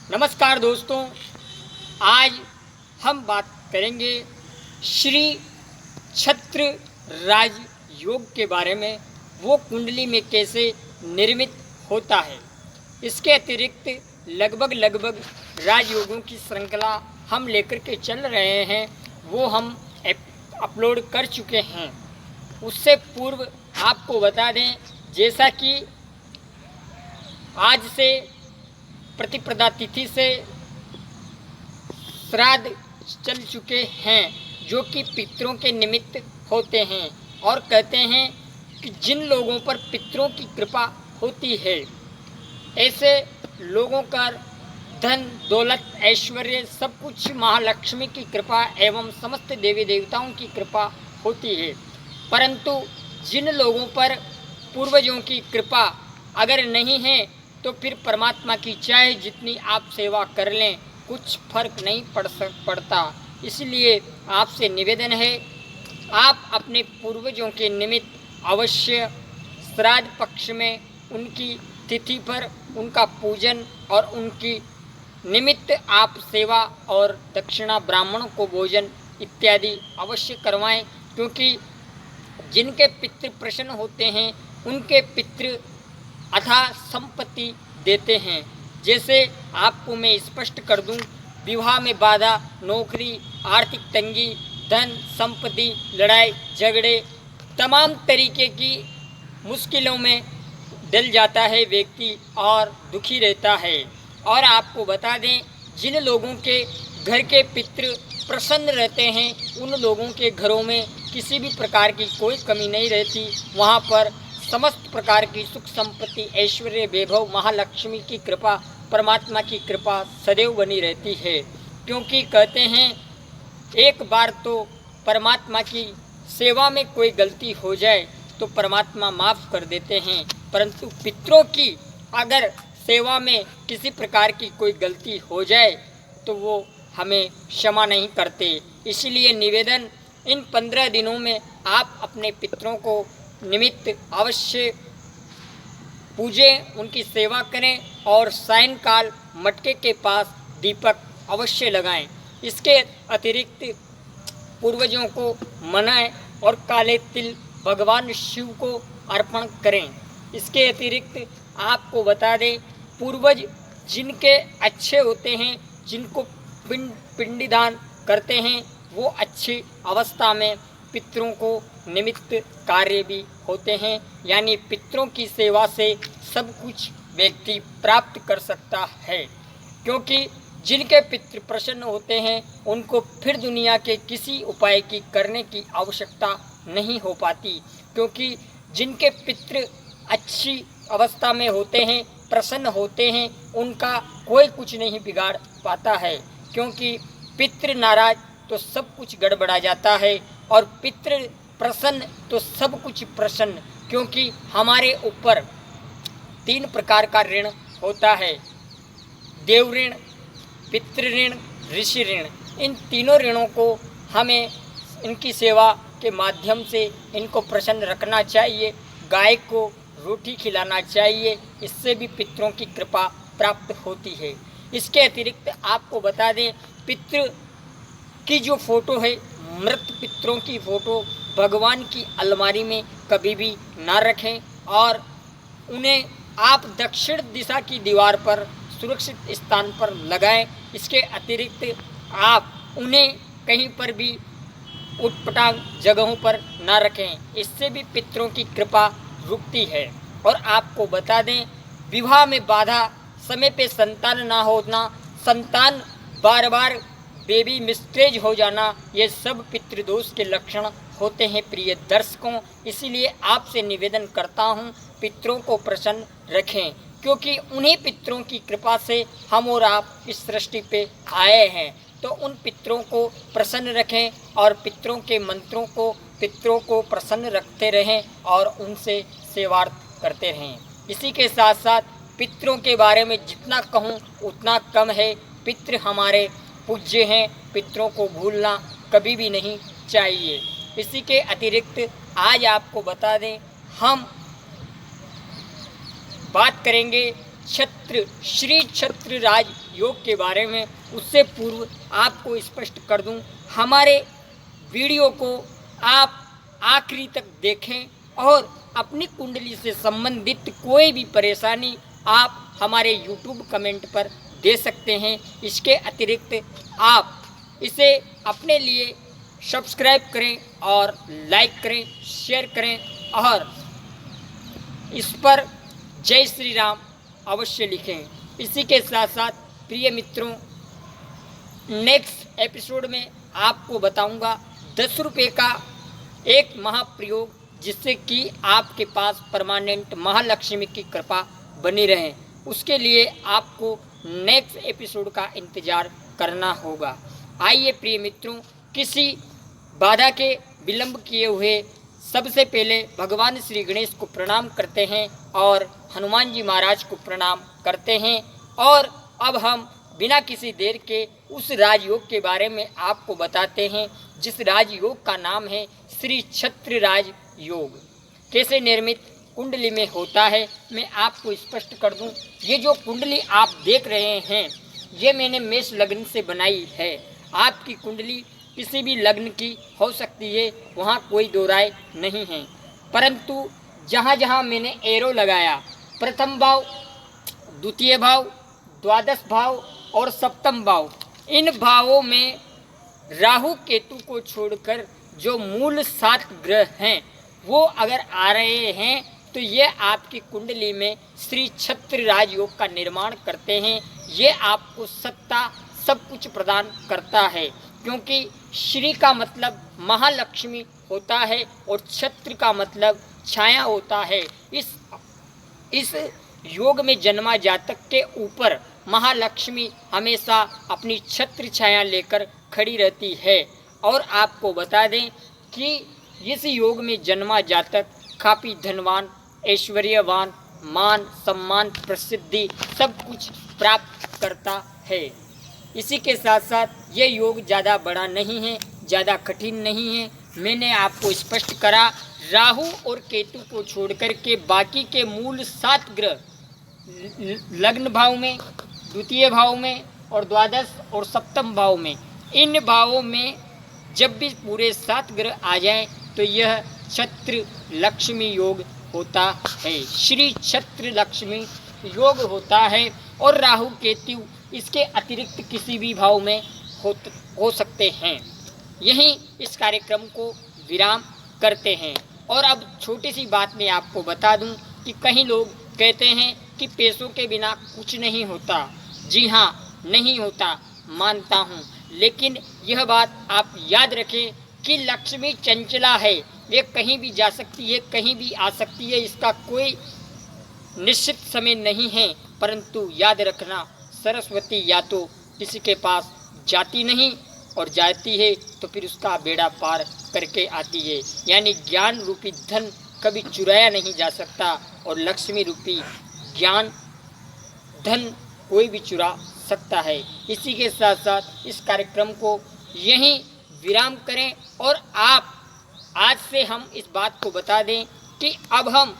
नमस्कार दोस्तों, आज हम बात करेंगे श्री छत्र राज योग के बारे में। वो कुंडली में कैसे निर्मित होता है। इसके अतिरिक्त लगभग राजयोगों की श्रृंखला हम लेकर के चल रहे हैं, वो हम अपलोड कर चुके हैं। उससे पूर्व आपको बता दें, जैसा कि आज से प्रतिपदा तिथि से श्राद्ध चल चुके हैं, जो कि पितरों के निमित्त होते हैं, और कहते हैं कि जिन लोगों पर पितरों की कृपा होती है, ऐसे लोगों का धन दौलत ऐश्वर्य सब कुछ महालक्ष्मी की कृपा एवं समस्त देवी देवताओं की कृपा होती है। परंतु जिन लोगों पर पूर्वजों की कृपा अगर नहीं है, तो फिर परमात्मा की चाहे जितनी आप सेवा कर लें, कुछ फर्क नहीं पड़ता। इसलिए आपसे निवेदन है, आप अपने पूर्वजों के निमित्त अवश्य श्राद्ध पक्ष में उनकी तिथि पर उनका पूजन और उनकी निमित्त आप सेवा और दक्षिणा ब्राह्मणों को भोजन इत्यादि अवश्य करवाएं, क्योंकि जिनके पितृ प्रसन्न होते हैं उनके पितृ अथाह संपत्ति देते हैं। जैसे आपको मैं स्पष्ट कर दूं, विवाह में बाधा, नौकरी, आर्थिक तंगी, धन संपत्ति, लड़ाई झगड़े, तमाम तरीके की मुश्किलों में डल जाता है व्यक्ति और दुखी रहता है। और आपको बता दें, जिन लोगों के घर के पितृ प्रसन्न रहते हैं, उन लोगों के घरों में किसी भी प्रकार की कोई कमी नहीं रहती। वहाँ पर समस्त प्रकार की सुख संपत्ति ऐश्वर्य वैभव महालक्ष्मी की कृपा परमात्मा की कृपा सदैव बनी रहती है। क्योंकि कहते हैं, एक बार तो परमात्मा की सेवा में कोई गलती हो जाए तो परमात्मा माफ़ कर देते हैं, परंतु पितरों की अगर सेवा में किसी प्रकार की कोई गलती हो जाए तो वो हमें क्षमा नहीं करते। इसलिए निवेदन, इन 15 दिनों में आप अपने पितरों को निमित्त अवश्य पूजें, उनकी सेवा करें और सायंकाल मटके के पास दीपक अवश्य लगाएं। इसके अतिरिक्त पूर्वजों को मनाएं और काले तिल भगवान शिव को अर्पण करें। इसके अतिरिक्त आपको बता दें, पूर्वज जिनके अच्छे होते हैं, जिनको पिंडदान करते हैं, वो अच्छी अवस्था में पितरों को निमित्त कार्य भी होते हैं। यानी पितरों की सेवा से सब कुछ व्यक्ति प्राप्त कर सकता है। क्योंकि जिनके पितृ प्रसन्न होते हैं, उनको फिर दुनिया के किसी उपाय की करने की आवश्यकता नहीं हो पाती। क्योंकि जिनके पितृ अच्छी अवस्था में होते हैं, प्रसन्न होते हैं, उनका कोई कुछ नहीं बिगाड़ पाता है। क्योंकि पितृ नाराज तो सब कुछ गड़बड़ा जाता है, और पितृ प्रसन्न तो सब कुछ प्रसन्न। क्योंकि हमारे ऊपर 3 प्रकार का ऋण होता है, देव ऋण, पितृ ऋण, ऋषि ऋण। इन तीनों ऋणों को हमें इनकी सेवा के माध्यम से इनको प्रसन्न रखना चाहिए। गाय को रोटी खिलाना चाहिए, इससे भी पितरों की कृपा प्राप्त होती है। इसके अतिरिक्त आपको बता दें, पितृ की जो फोटो है, मृत पितरों की फोटो भगवान की अलमारी में कभी भी ना रखें, और उन्हें आप दक्षिण दिशा की दीवार पर सुरक्षित स्थान पर लगाएं। इसके अतिरिक्त आप उन्हें कहीं पर भी उटपटांग जगहों पर ना रखें, इससे भी पितरों की कृपा रुकती है। और आपको बता दें, विवाह में बाधा, समय पे संतान ना होना, संतान बार बार बेबी मिस्टेज हो जाना, ये सब पितृदोष के लक्षण होते हैं प्रिय दर्शकों। इसीलिए आपसे निवेदन करता हूँ, पितरों को प्रसन्न रखें, क्योंकि उन्हीं पितरों की कृपा से हम और आप इस सृष्टि पे आए हैं। तो उन पितरों को प्रसन्न रखें और पितरों के मंत्रों को, पितरों को प्रसन्न रखते रहें और उनसे सेवार्थ करते रहें। इसी के साथ साथ पितरों के बारे में जितना कहूँ उतना कम है। पितृ हमारे पूज्य हैं, पितरों को भूलना कभी भी नहीं चाहिए। इसी के अतिरिक्त आज आपको बता दें, हम बात करेंगे छत्र श्री छत्र राज योग के बारे में, उससे पूर्व आपको स्पष्ट कर दूं, हमारे वीडियो को आप आखिरी तक देखें और अपनी कुंडली से संबंधित कोई भी परेशानी आप हमारे YouTube कमेंट पर दे सकते हैं। इसके अतिरिक्त आप इसे अपने लिए सब्सक्राइब करें और लाइक करें, शेयर करें और इस पर जय श्री राम अवश्य लिखें। इसी के साथ साथ प्रिय मित्रों, नेक्स्ट एपिसोड में आपको बताऊंगा 10 रुपये का एक महाप्रयोग, जिससे कि आपके पास परमानेंट महालक्ष्मी की कृपा बनी रहे। उसके लिए आपको नेक्स्ट एपिसोड का इंतज़ार करना होगा। आइए प्रिय मित्रों, किसी बाधा के विलंब किए हुए सबसे पहले भगवान श्री गणेश को प्रणाम करते हैं और हनुमान जी महाराज को प्रणाम करते हैं। और अब हम बिना किसी देर के उस राजयोग के बारे में आपको बताते हैं, जिस राजयोग का नाम है श्री छत्र राज योग। कैसे निर्मित कुंडली में होता है मैं आपको स्पष्ट कर दूं। ये जो कुंडली आप देख रहे हैं, ये मैंने मेष लग्न से बनाई है। आपकी कुंडली किसी भी लग्न की हो सकती है, वहाँ कोई दो राय नहीं है, परंतु जहाँ जहाँ मैंने एरो लगाया, प्रथम भाव, द्वितीय भाव, द्वादश भाव और सप्तम भाव, इन भावों में राहु केतु को छोड़कर जो मूल 7 ग्रह हैं वो अगर आ रहे हैं तो ये आपकी कुंडली में श्री छत्र राजयोग का निर्माण करते हैं। ये आपको सत्ता सब कुछ प्रदान करता है, क्योंकि श्री का मतलब महालक्ष्मी होता है और छत्र का मतलब छाया होता है। इस योग में जन्मा जातक के ऊपर महालक्ष्मी हमेशा अपनी छत्र छाया लेकर खड़ी रहती है। और आपको बता दें कि इस योग में जन्मा जातक काफ़ी धनवान, ऐश्वर्यवान, मान सम्मान, प्रसिद्धि सब कुछ प्राप्त करता है। इसी के साथ साथ ये योग ज़्यादा बड़ा नहीं है, ज़्यादा कठिन नहीं है। मैंने आपको स्पष्ट करा, राहु और केतु को छोड़कर के बाकी के मूल 7 ग्रह लग्न भाव में, द्वितीय भाव में और द्वादश और सप्तम भाव में, इन भावों में जब भी पूरे 7 ग्रह आ जाएं तो यह छत्र लक्ष्मी योग होता है, श्री छत्र लक्ष्मी योग होता है। और राहु केतु इसके अतिरिक्त किसी भी भाव में हो सकते हैं। यहीं इस कार्यक्रम को विराम करते हैं। और अब छोटी सी बात मैं आपको बता दूं कि कई लोग कहते हैं कि पैसों के बिना कुछ नहीं होता। जी हाँ, नहीं होता, मानता हूँ, लेकिन यह बात आप याद रखें कि लक्ष्मी चंचला है, ये कहीं भी जा सकती है, कहीं भी आ सकती है, इसका कोई निश्चित समय नहीं है। परंतु याद रखना, सरस्वती या तो किसी के पास जाती नहीं और जाती है तो फिर उसका बेड़ा पार करके आती है। यानी ज्ञान रूपी धन कभी चुराया नहीं जा सकता और लक्ष्मी रूपी ज्ञान धन कोई भी चुरा सकता है। इसी के साथ साथ इस कार्यक्रम को यहीं विराम करें। और आप आज से हम इस बात को बता दें कि अब हम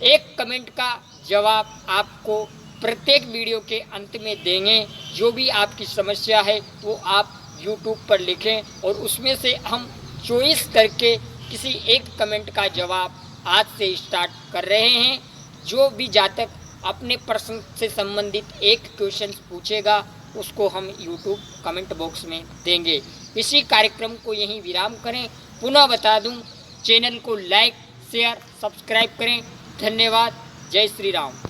एक कमेंट का जवाब आपको प्रत्येक वीडियो के अंत में देंगे। जो भी आपकी समस्या है वो आप YouTube पर लिखें और उसमें से हम चॉइस करके किसी एक कमेंट का जवाब आज से स्टार्ट कर रहे हैं। जो भी जातक अपने प्रश्न से संबंधित एक क्वेश्चन पूछेगा उसको हम YouTube कमेंट बॉक्स में देंगे। इसी कार्यक्रम को यहीं विराम करें। पुनः बता दूं, चैनल को लाइक, शेयर, सब्सक्राइब करें। धन्यवाद। जय श्री राम।